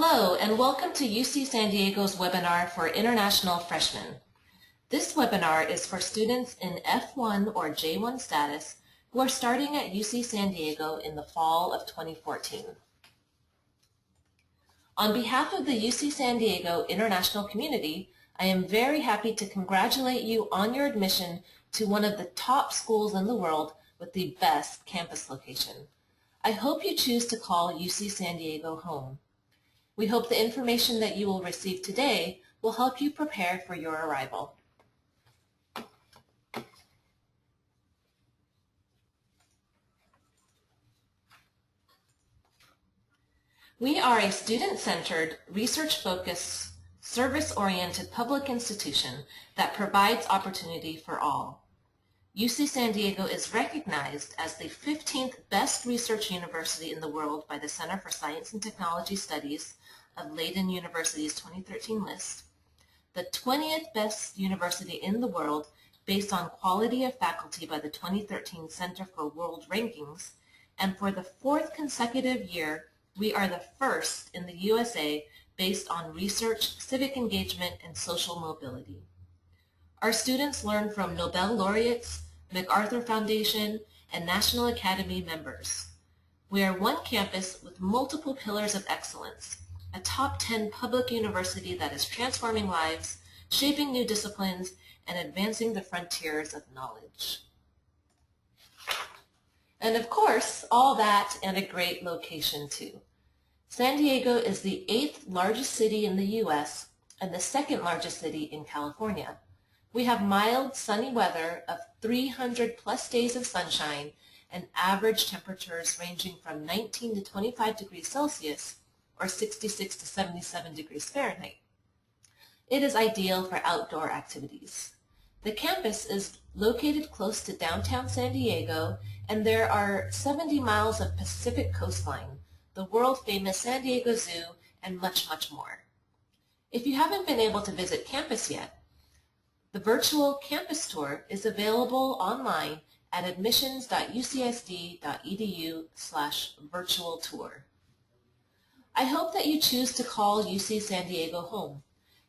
Hello and welcome to UC San Diego's webinar for international freshmen. This webinar is for students in F1 or J1 status who are starting at UC San Diego in the fall of 2014. On behalf of the UC San Diego international community, I am very happy to congratulate you on your admission to one of the top schools in the world with the best campus location. I hope you choose to call UC San Diego home. We hope the information that you will receive today will help you prepare for your arrival. We are a student-centered, research-focused, service-oriented public institution that provides opportunity for all. UC San Diego is recognized as the 15th best research university in the world by the Center for Science and Technology Studies of Leiden University's 2013 list, the 20th best university in the world based on quality of faculty by the 2013 Center for World Rankings, and for the 4th consecutive year, we are the first in the USA based on research, civic engagement, and social mobility. Our students learn from Nobel laureates, MacArthur Foundation, and National Academy members. We are one campus with multiple pillars of excellence, a top 10 public university that is transforming lives, shaping new disciplines, and advancing the frontiers of knowledge. And of course, all that and a great location too. San Diego is the 8th largest city in the U.S. and the 2nd largest city in California. We have mild, sunny weather of 300 plus days of sunshine and average temperatures ranging from 19 to 25 degrees Celsius or 66 to 77 degrees Fahrenheit. It is ideal for outdoor activities. The campus is located close to downtown San Diego, and there are 70 miles of Pacific coastline, the world-famous San Diego Zoo, and much, much more. If you haven't been able to visit campus yet, the virtual campus tour is available online at admissions.ucsd.edu/virtual-tour. I hope that you choose to call UC San Diego home,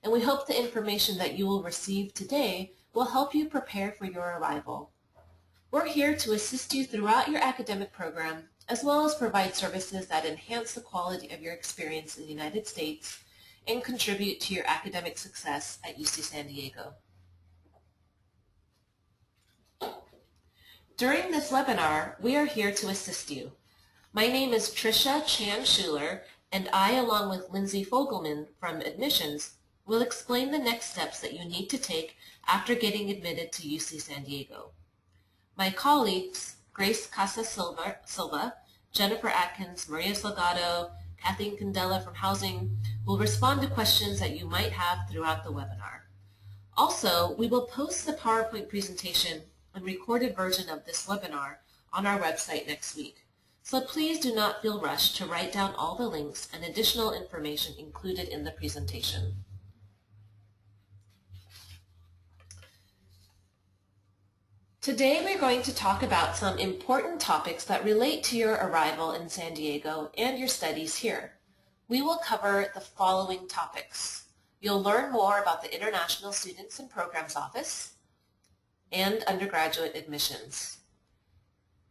and we hope the information that you will receive today will help you prepare for your arrival. We're here to assist you throughout your academic program, as well as provide services that enhance the quality of your experience in the United States and contribute to your academic success at UC San Diego. During this webinar, we are here to assist you. My name is Tricia Chan Schuler, and I, along with Lindsay Fogelman from Admissions, will explain the next steps that you need to take after getting admitted to UC San Diego. My colleagues, Grace Casa Silva, Jennifer Atkins, Maria Salgado, Kathleen Candela from Housing, will respond to questions that you might have throughout the webinar. Also, we will post the PowerPoint presentation and recorded version of this webinar on our website next week. So please do not feel rushed to write down all the links and additional information included in the presentation. Today we're going to talk about some important topics that relate to your arrival in San Diego and your studies here. We will cover the following topics. You'll learn more about the International Students and Programs Office and undergraduate admissions.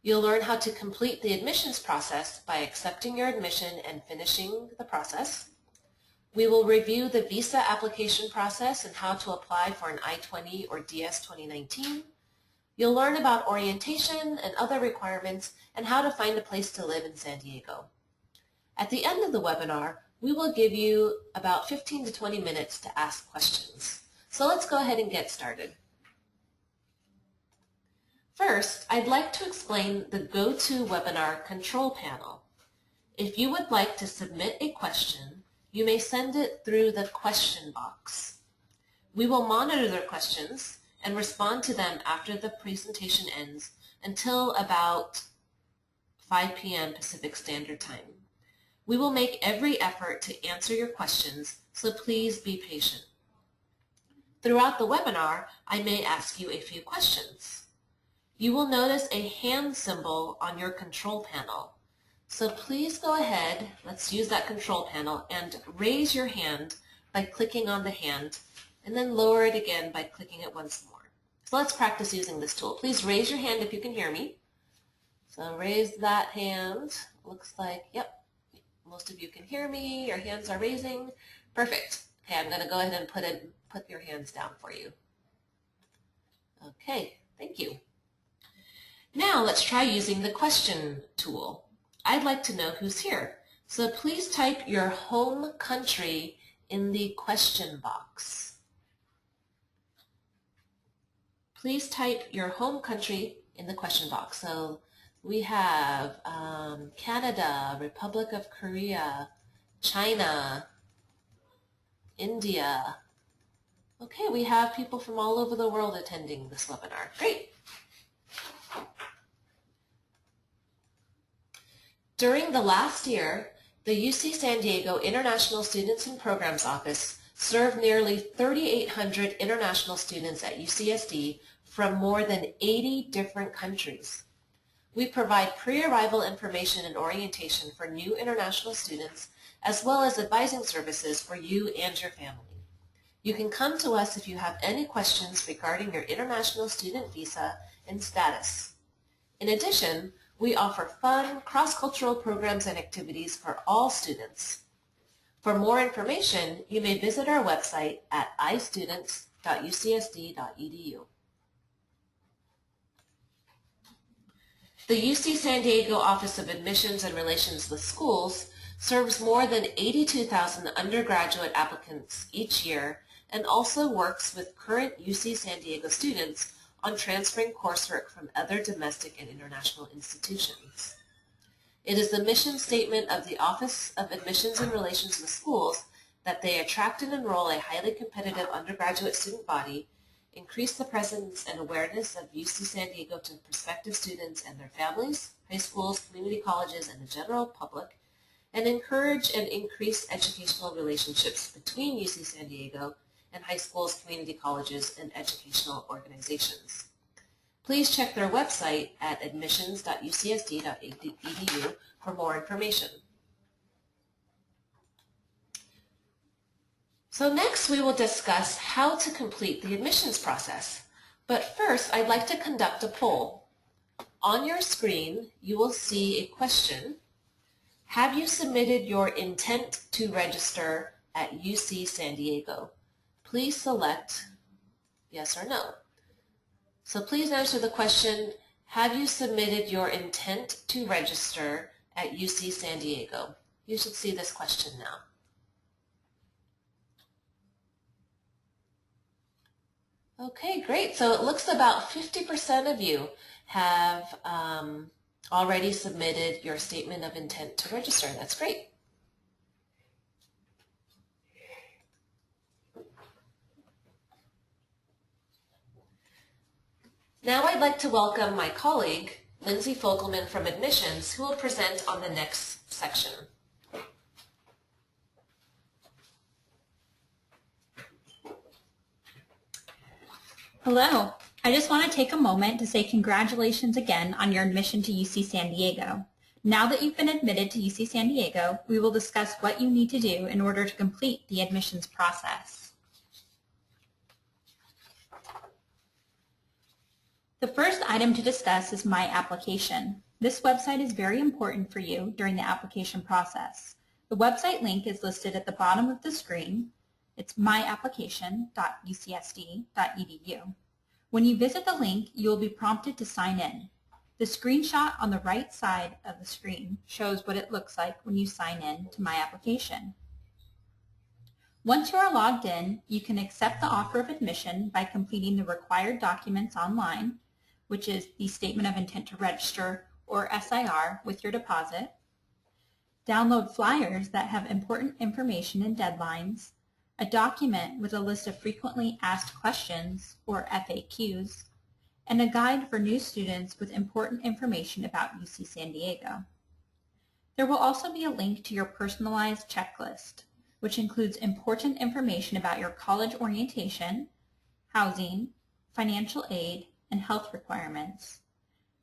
You'll learn how to complete the admissions process by accepting your admission and finishing the process. We will review the visa application process and how to apply for an I20 or DS 2019. You'll learn about orientation and other requirements and how to find a place to live in San Diego. At the end of the webinar, we will give you about 15 to 20 minutes to ask questions. So let's go ahead and get started. First, I'd like to explain the GoToWebinar control panel. If you would like to submit a question, you may send it through the question box. We will monitor their questions and respond to them after the presentation ends until about 5 p.m. Pacific Standard Time. We will make every effort to answer your questions, so please be patient. Throughout the webinar, I may ask you a few questions. You will notice a hand symbol on your control panel. So please go ahead, let's use that control panel, and raise your hand by clicking on the hand, and then lower it again by clicking it once more. So let's practice using this tool. Please raise your hand if you can hear me. So raise that hand. Looks like, yep, most of you can hear me. Your hands are raising. Perfect. Okay, I'm going to go ahead and put your hands down for you. Okay, thank you. Now let's try using the question tool. I'd like to know who's here. So please type your home country in the question box. Please type your home country in the question box. So we have Canada, Republic of Korea, China, India. Okay, we have people from all over the world attending this webinar. Great. During the last year, the UC San Diego International Students and Programs Office served nearly 3,800 international students at UCSD from more than 80 different countries. We provide pre-arrival information and orientation for new international students, as well as advising services for you and your family. You can come to us if you have any questions regarding your international student visa and status. In addition, we offer fun, cross-cultural programs and activities for all students. For more information, you may visit our website at istudents.ucsd.edu. The UC San Diego Office of Admissions and Relations with Schools serves more than 82,000 undergraduate applicants each year and also works with current UC San Diego students on transferring coursework from other domestic and international institutions. It is the mission statement of the Office of Admissions and Relations with Schools that they attract and enroll a highly competitive undergraduate student body, increase the presence and awareness of UC San Diego to prospective students and their families, high schools, community colleges, and the general public, and encourage and increase educational relationships between UC San Diego and high schools, community colleges, and educational organizations. Please check their website at admissions.ucsd.edu for more information. So next we will discuss how to complete the admissions process. But first, I'd like to conduct a poll. On your screen, you will see a question. Have you submitted your intent to register at UC San Diego? Please select yes or no. So please answer the question, have you submitted your intent to register at UC San Diego? You should see this question now. Okay, great. So it looks about 50% of you have already submitted your statement of intent to register. That's great. Now I'd like to welcome my colleague, Lindsay Fogelman from Admissions, who will present on the next section. Hello. I just want to take a moment to say congratulations again on your admission to UC San Diego. Now that you've been admitted to UC San Diego, we will discuss what you need to do in order to complete the admissions process. The first item to discuss is My Application. This website is very important for you during the application process. The website link is listed at the bottom of the screen. It's myapplication.ucsd.edu. When you visit the link, you will be prompted to sign in. The screenshot on the right side of the screen shows what it looks like when you sign in to My Application. Once you are logged in, you can accept the offer of admission by completing the required documents online, which is the Statement of Intent to Register, or SIR, with your deposit. Download flyers that have important information and deadlines, a document with a list of frequently asked questions, or FAQs, and a guide for new students with important information about UC San Diego. There will also be a link to your personalized checklist, which includes important information about your college orientation, housing, financial aid, and health requirements.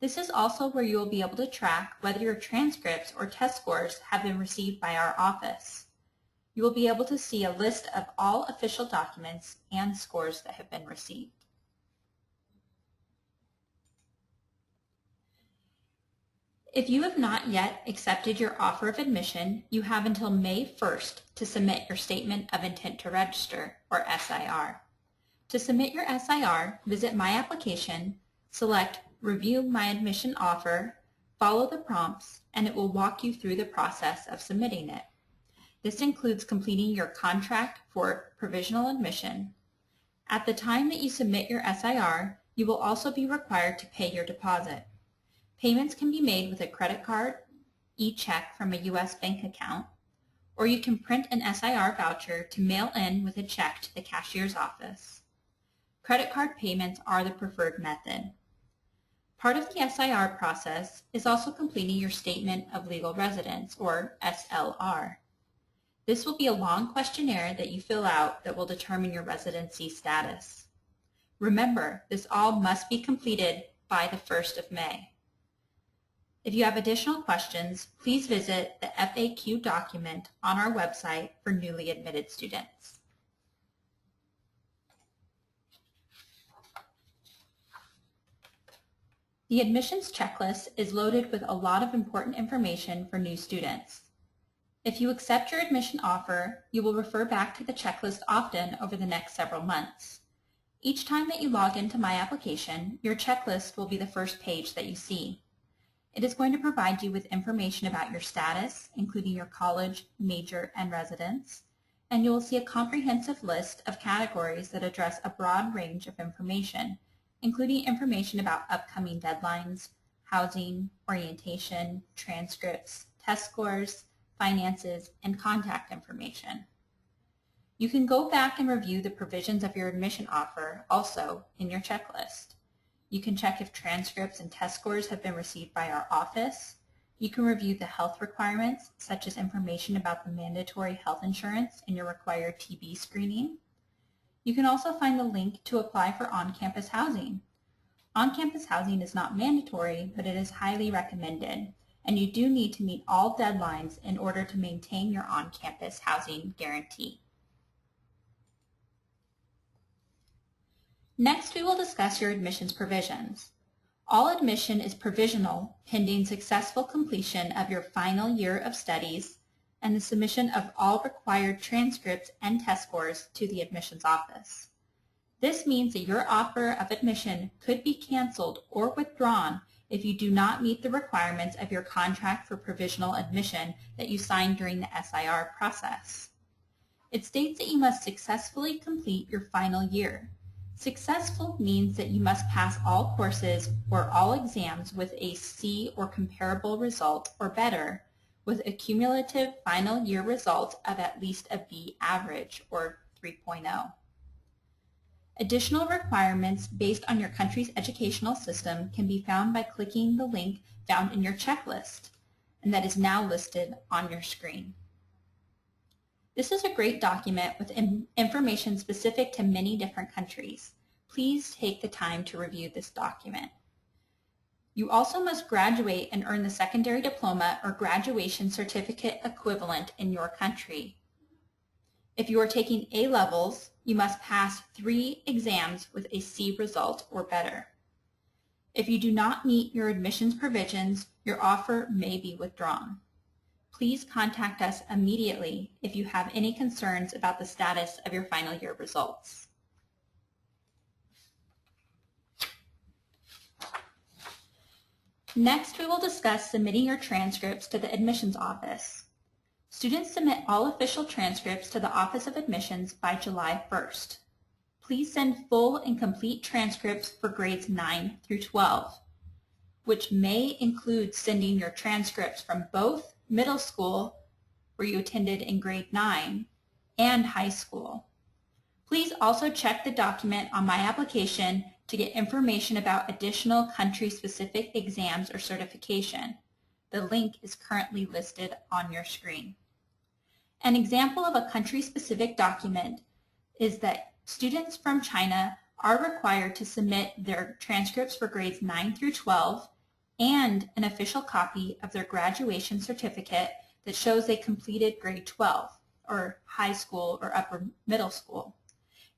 This is also where you will be able to track whether your transcripts or test scores have been received by our office. You will be able to see a list of all official documents and scores that have been received. If you have not yet accepted your offer of admission, you have until May 1st to submit your Statement of Intent to Register, or SIR. To submit your SIR, visit My Application, select Review My Admission Offer, follow the prompts, and it will walk you through the process of submitting it. This includes completing your contract for provisional admission. At the time that you submit your SIR, you will also be required to pay your deposit. Payments can be made with a credit card, e-check from a U.S. bank account, or you can print an SIR voucher to mail in with a check to the cashier's office. Credit card payments are the preferred method. Part of the SIR process is also completing your Statement of Legal Residence, or SLR. This will be a long questionnaire that you fill out that will determine your residency status. Remember, this all must be completed by the 1st of May. If you have additional questions, please visit the FAQ document on our website for newly admitted students. The admissions checklist is loaded with a lot of important information for new students. If you accept your admission offer, you will refer back to the checklist often over the next several months. Each time that you log into My Application, your checklist will be the first page that you see. It is going to provide you with information about your status, including your college, major, and residence, and you will see a comprehensive list of categories that address a broad range of information, including information about upcoming deadlines, housing, orientation, transcripts, test scores, finances, and contact information. You can go back and review the provisions of your admission offer also in your checklist. You can check if transcripts and test scores have been received by our office. You can review the health requirements, such as information about the mandatory health insurance and your required TB screening. You can also find the link to apply for on-campus housing. On-campus housing is not mandatory, but it is highly recommended, and you do need to meet all deadlines in order to maintain your on-campus housing guarantee. Next, we will discuss your admissions provisions. All admission is provisional pending successful completion of your final year of studies and the submission of all required transcripts and test scores to the admissions office. This means that your offer of admission could be canceled or withdrawn if you do not meet the requirements of your contract for provisional admission that you signed during the SIR process. It states that you must successfully complete your final year. Successful means that you must pass all courses or all exams with a C or comparable result or better, with a cumulative final year result of at least a B average or 3.0. Additional requirements based on your country's educational system can be found by clicking the link found in your checklist, and that is now listed on your screen. This is a great document with information specific to many different countries. Please take the time to review this document. You also must graduate and earn the secondary diploma or graduation certificate equivalent in your country. If you are taking A-levels, you must pass 3 exams with a C result or better. If you do not meet your admissions provisions, your offer may be withdrawn. Please contact us immediately if you have any concerns about the status of your final year results. Next, we will discuss submitting your transcripts to the admissions office. Students submit all official transcripts to the Office of Admissions by July 1st. Please send full and complete transcripts for grades 9 through 12, which may include sending your transcripts from both middle school, where you attended in grade 9, and high school. Please also check the document on My Application to get information about additional country-specific exams or certification. The link is currently listed on your screen. An example of a country-specific document is that students from China are required to submit their transcripts for grades 9 through 12 and an official copy of their graduation certificate that shows they completed grade 12, or high school or upper middle school.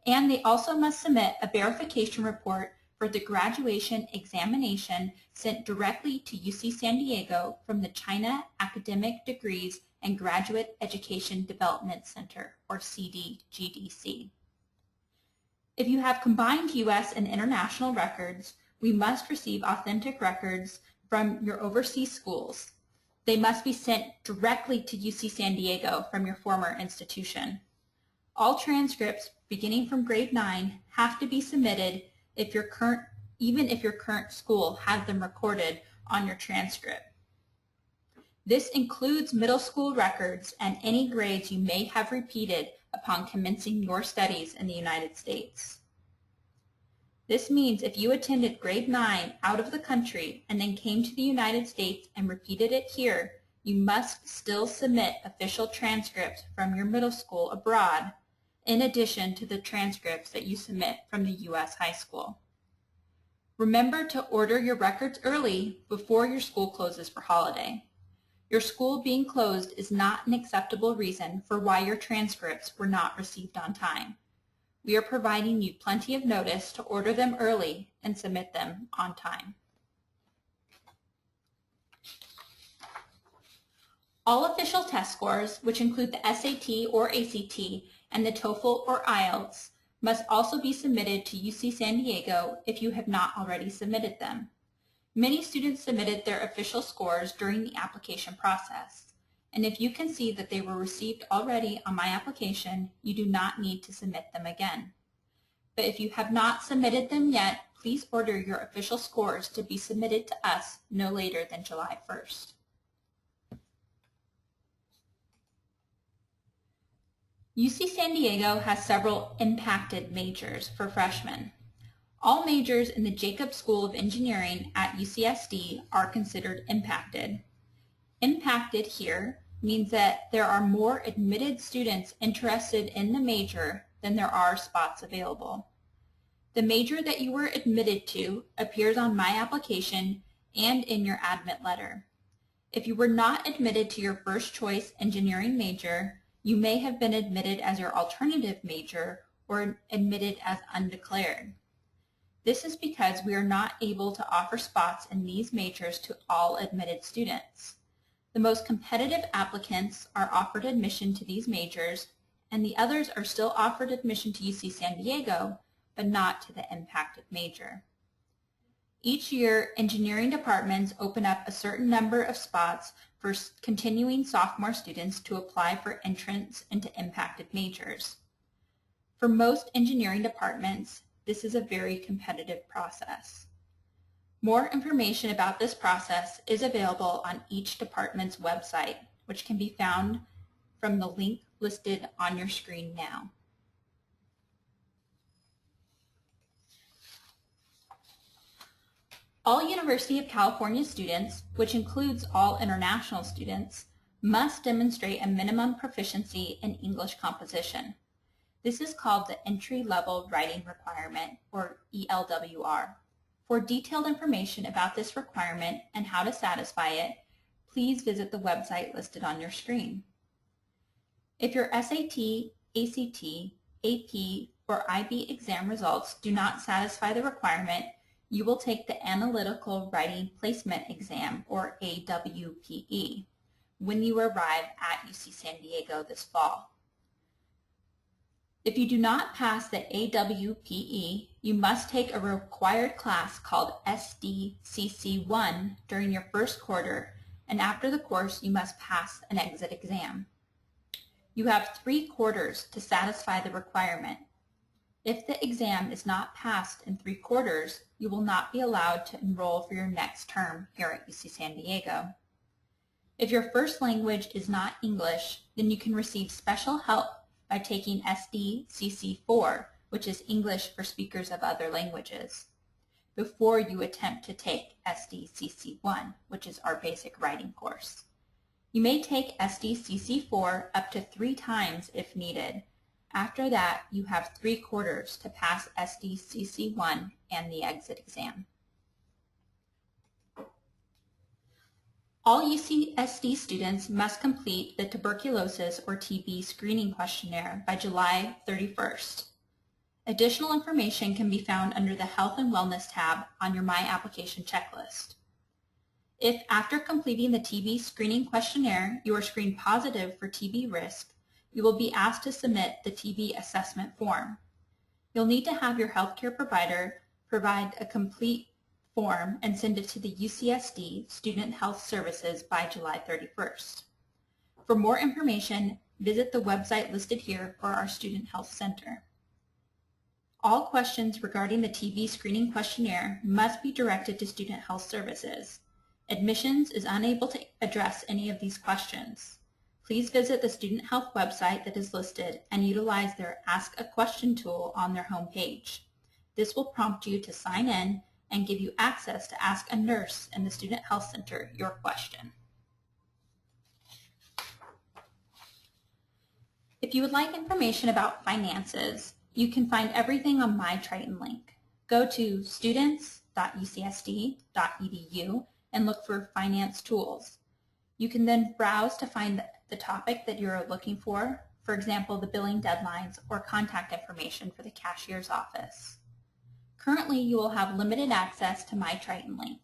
And they also must submit a verification report for the graduation examination sent directly to UC San Diego from the China Academic Degrees and Graduate Education Development Center, or CDGDC. If you have combined U.S. and international records, we must receive authentic records from your overseas schools. They must be sent directly to UC San Diego from your former institution. All transcripts beginning from grade 9 have to be submitted even if your current school has them recorded on your transcript. This includes middle school records and any grades you may have repeated upon commencing your studies in the United States. This means if you attended grade 9 out of the country and then came to the United States and repeated it here, you must still submit official transcripts from your middle school abroad, in addition to the transcripts that you submit from the U.S. high school. Remember to order your records early before your school closes for holiday. Your school being closed is not an acceptable reason for why your transcripts were not received on time. We are providing you plenty of notice to order them early and submit them on time. All official test scores, which include the SAT or ACT and the TOEFL or IELTS, must also be submitted to UC San Diego if you have not already submitted them. Many students submitted their official scores during the application process, and if you can see that they were received already on my application, you do not need to submit them again. But if you have not submitted them yet, please order your official scores to be submitted to us no later than July 1st. UC San Diego has several impacted majors for freshmen. All majors in the Jacobs School of Engineering at UCSD are considered impacted. Impacted here means that there are more admitted students interested in the major than there are spots available. The major that you were admitted to appears on my application and in your admit letter. If you were not admitted to your first choice engineering major, you may have been admitted as your alternative major or admitted as undeclared. This is because we are not able to offer spots in these majors to all admitted students. The most competitive applicants are offered admission to these majors, and the others are still offered admission to UC San Diego, but not to the impacted major. Each year, engineering departments open up a certain number of spots for continuing sophomore students to apply for entrance into impacted majors. For most engineering departments, this is a very competitive process. More information about this process is available on each department's website, which can be found from the link listed on your screen now. All University of California students, which includes all international students, must demonstrate a minimum proficiency in English composition. This is called the Entry-Level Writing Requirement, or ELWR. For detailed information about this requirement and how to satisfy it, please visit the website listed on your screen. If your SAT, ACT, AP, or IB exam results do not satisfy the requirement, you will take the Analytical Writing Placement Exam, or AWPE, when you arrive at UC San Diego this fall. If you do not pass the AWPE, you must take a required class called SDCC1 during your first quarter, and after the course you must pass an exit exam. You have 3 quarters to satisfy the requirement. If the exam is not passed in 3 quarters, you will not be allowed to enroll for your next term here at UC San Diego. If your first language is not English, then you can receive special help by taking SDCC4, which is English for speakers of other languages, before you attempt to take SDCC1, which is our basic writing course. You may take SDCC4 up to 3 times if needed. After that, you have 3 quarters to pass SDCC1 and the exit exam. All UCSD students must complete the tuberculosis or TB screening questionnaire by July 31st. Additional information can be found under the Health and Wellness tab on your My Application checklist. If after completing the TB screening questionnaire you are screened positive for TB risk, you will be asked to submit the TB assessment form. You'll need to have your healthcare provider provide a complete form and send it to the UCSD Student Health Services by July 31st. For more information, visit the website listed here for our Student Health Center. All questions regarding the TB screening questionnaire must be directed to Student Health Services. Admissions is unable to address any of these questions. Please visit the Student Health website that is listed and utilize their Ask a Question tool on their homepage. This will prompt you to sign in and give you access to ask a nurse in the Student Health Center your question. If you would like information about finances, you can find everything on my Triton link. Go to students.ucsd.edu and look for finance tools. You can then browse to find the topic that you're looking for example, the billing deadlines or contact information for the cashier's office. Currently, you will have limited access to my Triton link.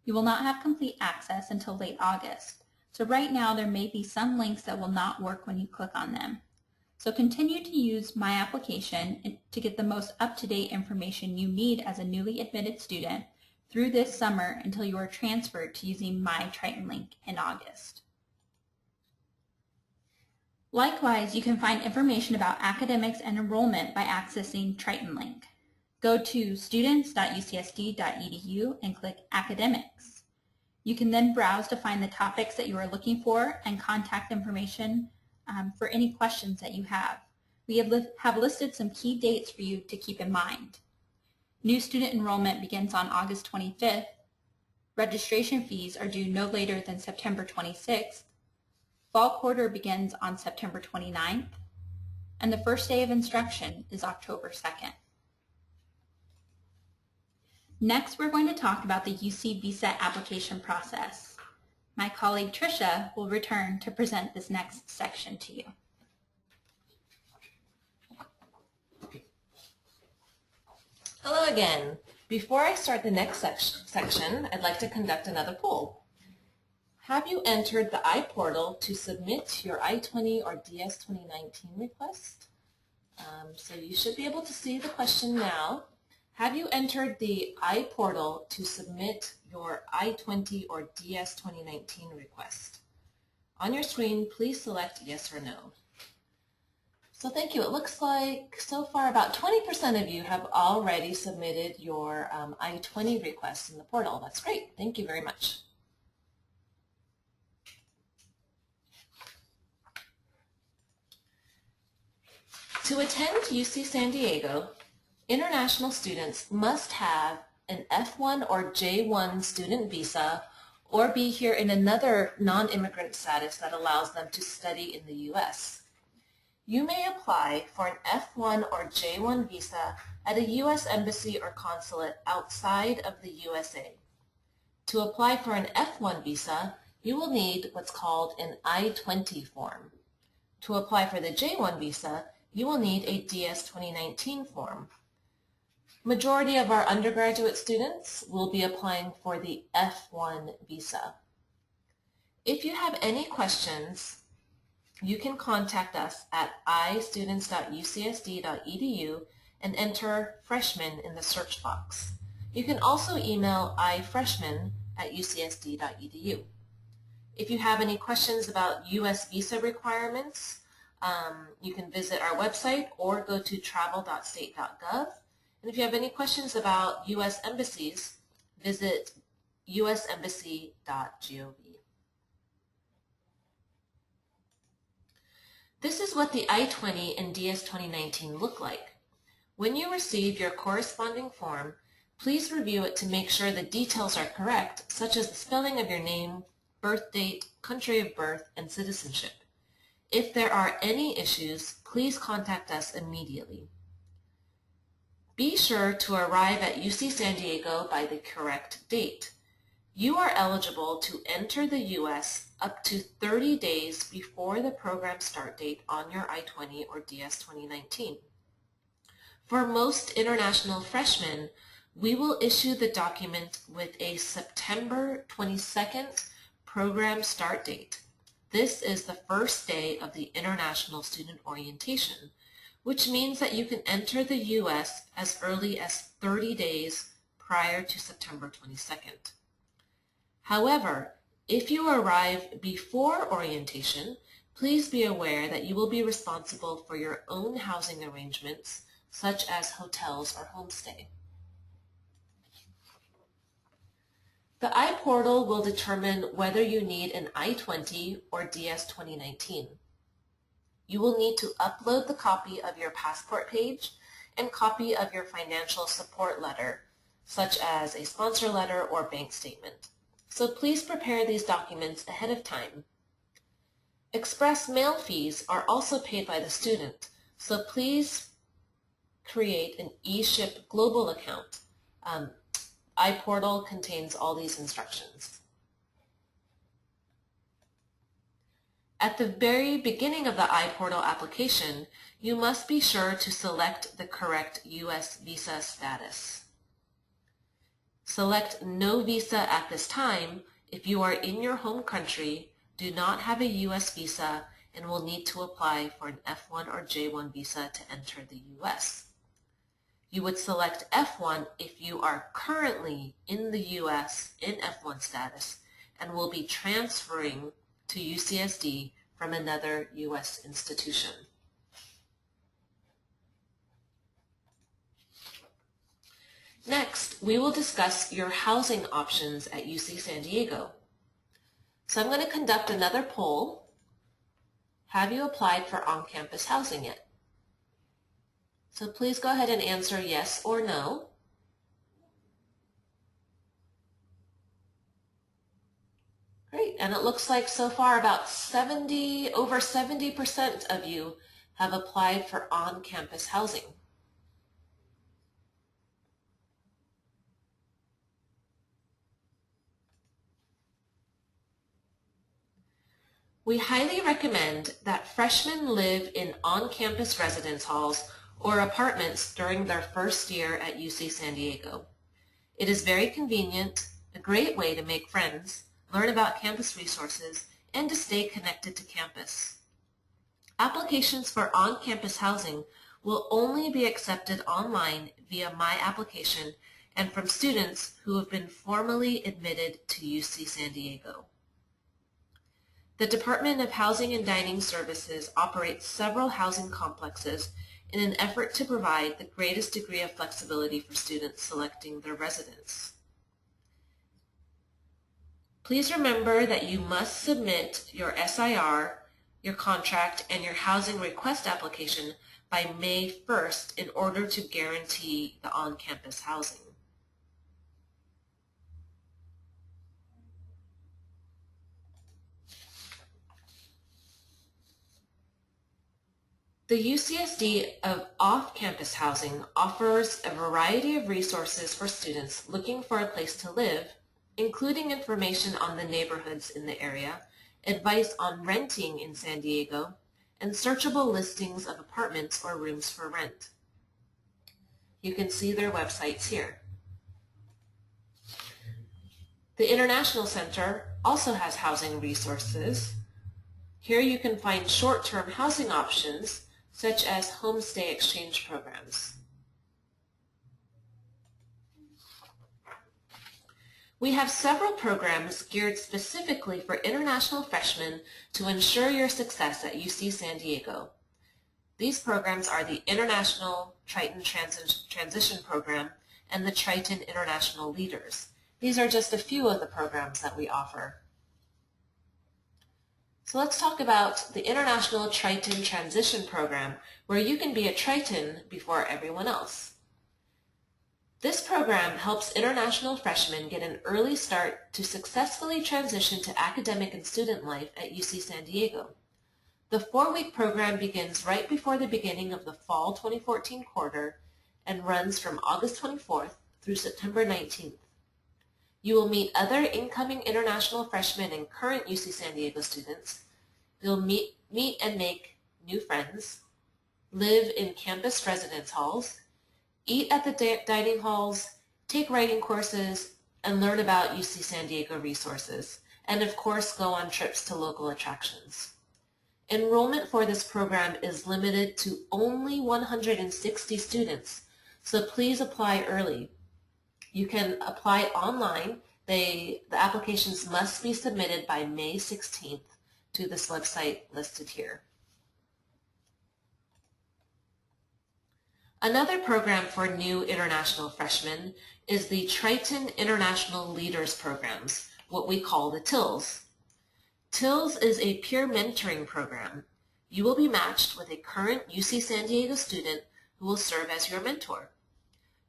You will not have complete access until late August, so right now there may be some links that will not work when you click on them. So continue to use My Application to get the most up-to-date information you need as a newly admitted student through this summer until you are transferred to using My Triton link in August. Likewise, you can find information about academics and enrollment by accessing Triton link. Go to students.ucsd.edu and click Academics. You can then browse to find the topics that you are looking for and contact information for any questions that you have. We have listed some key dates for you to keep in mind. New student enrollment begins on August 25th. Registration fees are due no later than September 26th. Fall quarter begins on September 29th. And the first day of instruction is October 2nd. Next, we're going to talk about the UC visa application process. My colleague Tricia will return to present this next section to you. Hello again. Before I start the next section, I'd like to conduct another poll. Have you entered the IPortal to submit your I20 or DS 2019 request? So you should be able to see the question now. Have you entered the IPortal to submit your I20 or DS 2019 request? On your screen, please select yes or no. So thank you. It looks like so far about 20% of you have already submitted your I20 request in the portal. That's great. Thank you very much. To attend UC San Diego, international students must have an F1 or J1 student visa or be here in another non-immigrant status that allows them to study in the U.S. You may apply for an F1 or J1 visa at a U.S. embassy or consulate outside of the USA. To apply for an F1 visa, you will need what's called an I20 form. To apply for the J1 visa, you will need a DS 2019 form. Majority of our undergraduate students will be applying for the F1 visa. If you have any questions, you can contact us at istudents.ucsd.edu and enter Freshmen in the search box. You can also email ifreshmen@ucsd.edu. If you have any questions about U.S. visa requirements, you can visit our website or go to travel.state.gov. And if you have any questions about U.S. embassies, visit usembassy.gov. This is what the I-20 and DS 2019 look like. When you receive your corresponding form, please review it to make sure the details are correct, such as the spelling of your name, birth date, country of birth, and citizenship. If there are any issues, please contact us immediately. Be sure to arrive at UC San Diego by the correct date. You are eligible to enter the U.S. up to 30 days before the program start date on your I-20 or DS 2019. For most international freshmen, we will issue the document with a September 22nd program start date. This is the first day of the International Student Orientation, which means that you can enter the U.S. as early as 30 days prior to September 22nd. However, if you arrive before orientation, please be aware that you will be responsible for your own housing arrangements, such as hotels or homestay. The IPortal will determine whether you need an I20 or DS 2019. You will need to upload the copy of your passport page and copy of your financial support letter, such as a sponsor letter or bank statement. So please prepare these documents ahead of time. Express mail fees are also paid by the student, so please create an eShip Global account. IPortal contains all these instructions. At the very beginning of the IPortal application, you must be sure to select the correct U.S. visa status. Select No Visa at this time if you are in your home country, do not have a U.S. visa, and will need to apply for an F1 or J1 visa to enter the U.S. You would select F1 if you are currently in the U.S. in F1 status and will be transferring to UCSD from another U.S. institution. Next, we will discuss your housing options at UC San Diego. So I'm going to conduct another poll. Have you applied for on-campus housing yet? So please go ahead and answer yes or no. Great, and it looks like so far about over 70% of you have applied for on-campus housing. We highly recommend that freshmen live in on-campus residence halls or apartments during their first year at UC San Diego. It is very convenient, a great way to make friends, learn about campus resources, and to stay connected to campus. Applications for on-campus housing will only be accepted online via My Application and from students who have been formally admitted to UC San Diego. The Department of Housing and Dining Services operates several housing complexes in an effort to provide the greatest degree of flexibility for students selecting their residence. Please remember that you must submit your SIR, your contract, and your housing request application by May 1st in order to guarantee the on-campus housing. The UCSD of Off-Campus Housing offers a variety of resources for students looking for a place to live, including information on the neighborhoods in the area, advice on renting in San Diego, and searchable listings of apartments or rooms for rent. You can see their websites here. The International Center also has housing resources. Here you can find short-term housing options such as homestay exchange programs. We have several programs geared specifically for international freshmen to ensure your success at UC San Diego. These programs are the International Triton Transition Program and the Triton International Leaders. These are just a few of the programs that we offer. So let's talk about the International Triton Transition Program, where you can be a Triton before everyone else. This program helps international freshmen get an early start to successfully transition to academic and student life at UC San Diego. The 4-week program begins right before the beginning of the fall 2014 quarter and runs from August 24th through September 19th. You will meet other incoming international freshmen and current UC San Diego students. You'll meet and make new friends, live in campus residence halls, eat at the dining halls, take writing courses, and learn about UC San Diego resources, and of course go on trips to local attractions. Enrollment for this program is limited to only 160 students, so please apply early. You can apply online. The applications must be submitted by May 16th to this website listed here. Another program for new international freshmen is the Triton International Leaders Programs, what we call the TILs. TILs is a peer mentoring program. You will be matched with a current UC San Diego student who will serve as your mentor.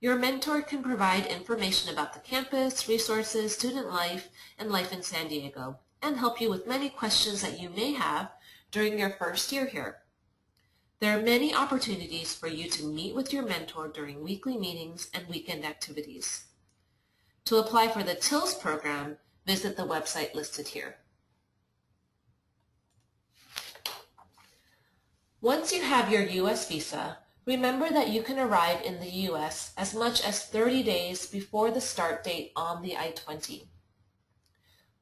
Your mentor can provide information about the campus, resources, student life, and life in San Diego, and help you with many questions that you may have during your first year here. There are many opportunities for you to meet with your mentor during weekly meetings and weekend activities. To apply for the TILs program, visit the website listed here. Once you have your U.S. visa, remember that you can arrive in the U.S. as much as 30 days before the start date on the I-20.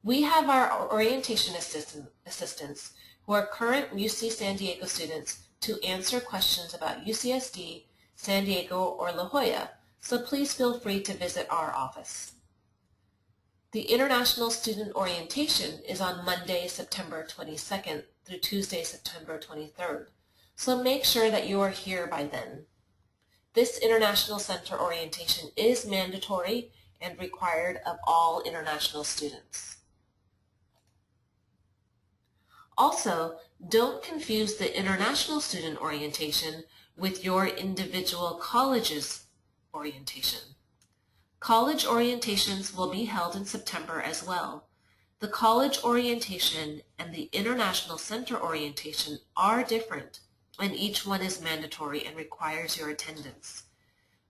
We have our orientation assistants who are current UC San Diego students to answer questions about UCSD, San Diego, or La Jolla, so please feel free to visit our office. The International Student Orientation is on Monday, September 22nd through Tuesday, September 23rd, so make sure that you are here by then. This International Center orientation is mandatory and required of all international students. Also, don't confuse the International Student Orientation with your individual college's orientation. College orientations will be held in September as well. The college orientation and the International Center orientation are different, and each one is mandatory and requires your attendance.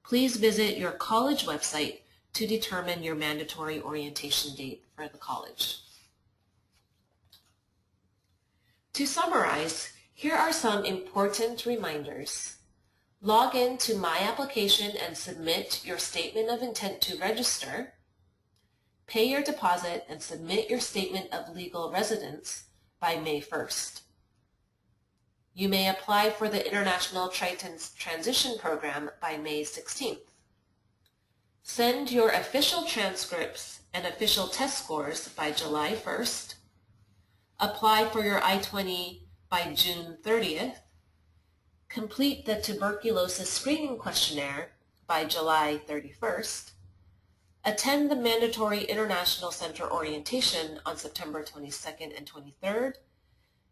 Please visit your college website to determine your mandatory orientation date for the college. To summarize, here are some important reminders. Log in to My Application and submit your statement of intent to register. Pay your deposit and submit your statement of legal residence by May 1st. You may apply for the International Triton's Transition Program by May 16th. Send your official transcripts and official test scores by July 1st. Apply for your I-20 by June 30th. Complete the tuberculosis screening questionnaire by July 31st. Attend the mandatory International Center orientation on September 22nd and 23rd.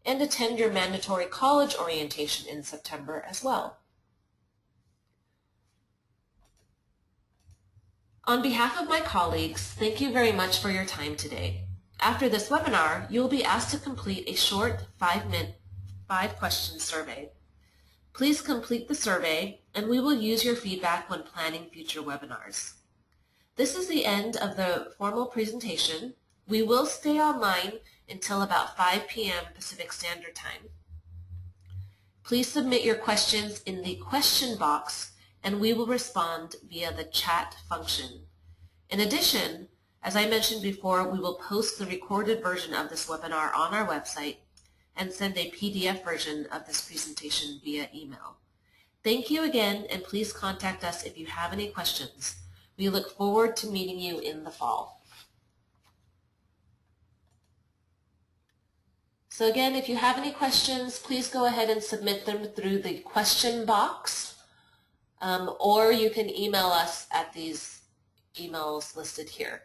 And attend your mandatory college orientation in September as well. On behalf of my colleagues, thank you very much for your time today. After this webinar, you will be asked to complete a short 5-question survey. Please complete the survey, and we will use your feedback when planning future webinars. This is the end of the formal presentation. We will stay online until about 5 p.m. Pacific Standard Time. Please submit your questions in the question box, and we will respond via the chat function. In addition, as I mentioned before, we will post the recorded version of this webinar on our website and send a PDF version of this presentation via email. Thank you again, and please contact us if you have any questions. We look forward to meeting you in the fall. So again, if you have any questions, please go ahead and submit them through the question box, or you can email us at these emails listed here.